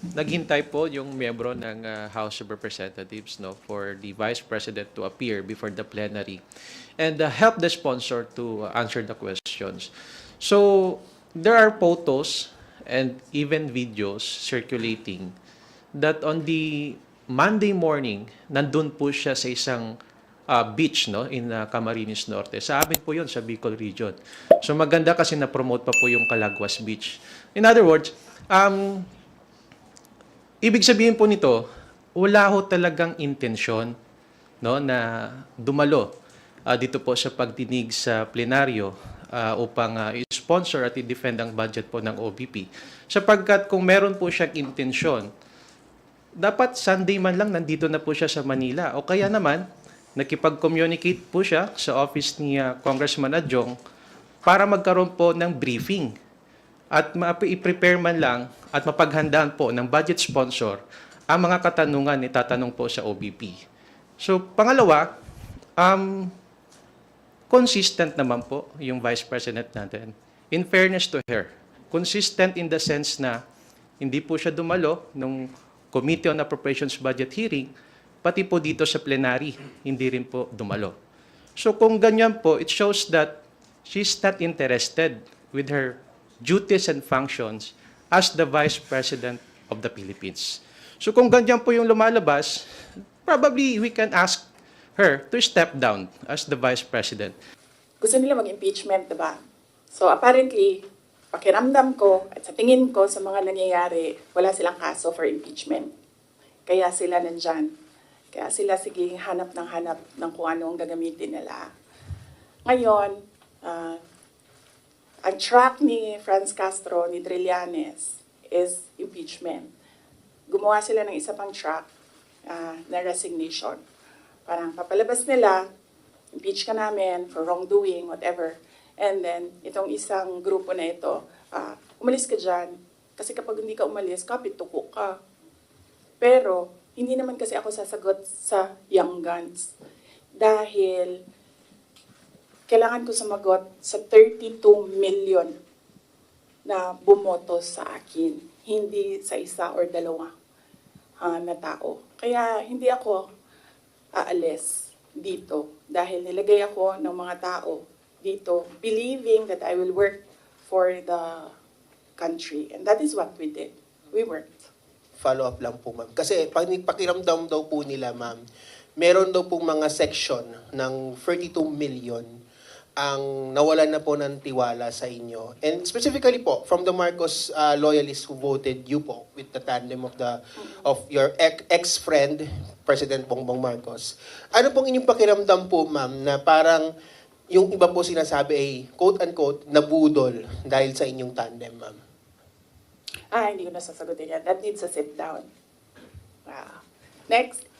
naghintay po yung miyembro ng House of Representatives for the Vice President to appear before the plenary and help the sponsor to answer the questions. So there are photos and even videos circulating that on the Monday morning, nandun po siya sa isang beach in Camarines Norte. Sa amin po yun, sa Bicol Region. So maganda kasi na-promote pa po yung Calaguas Beach. In other words, ibig sabihin po nito, wala ho talagang intensyon na dumalo dito po sa pagdinig sa plenaryo upang i-sponsor at i-defend ang budget po ng OVP. Sapagkat kung meron po siyang intensyon, dapat Sunday man lang nandito na po siya sa Manila. O kaya naman, nakipag-communicate po siya sa office ni Congressman Adjong para magkaroon po ng briefing at i-prepare man lang at mapaghandaan po ng budget sponsor ang mga katanungan ni tatanong po sa OBP. So, pangalawa, consistent naman po yung Vice President natin. In fairness to her, consistent in the sense na hindi po siya dumalo nung Committee on Appropriations Budget hearing, pati po dito sa plenary, hindi rin po dumalo. So kung ganyan po, it shows that she's not interested with her duties and functions as the Vice President of the Philippines. So kung ganyan po yung lumalabas, probably we can ask her to step down as the Vice President. Gusto nila mag-impeachment, diba? So apparently, pakiramdam ko at sa tingin ko sa mga nangyayari, wala silang kaso for impeachment. Kaya sila nandyan. Kaya sila sige hanap ng kung ano ang gagamitin nila. Ngayon, ang track ni Franz Castro, ni Trillanes, is impeachment. Gumawa sila ng isa pang track na resignation. Parang papalabas nila, impeach ka namin for wrongdoing, whatever. And then, itong isang grupo na ito, umalis ka dyan. Kasi kapag hindi ka umalis, kapit tuko ka. Pero, hindi naman kasi ako sasagot sa young guns. Dahil, kailangan ko sumagot sa 32 million na bumoto sa akin. Hindi sa isa or dalawa na tao. Kaya, hindi ako aalis dito. Dahil nilagay ako ng mga tao dito, believing that I will work for the country. And that is what we did. We worked. Follow-up lang po, ma'am. Kasi pakiramdam daw po nila, ma'am, meron daw pong mga section ng 32 million ang nawalan na po ng tiwala sa inyo. And specifically po, from the Marcos loyalists who voted you po with the tandem of your ex-friend, President Bongbong Marcos. Ano pong inyong pakiramdam po, ma'am, na parang yung iba po sinasabi ay quote-unquote nabudol dahil sa inyong tandem, ma'am? Hindi ko nasasagutin yan. That needs a sit down. Next.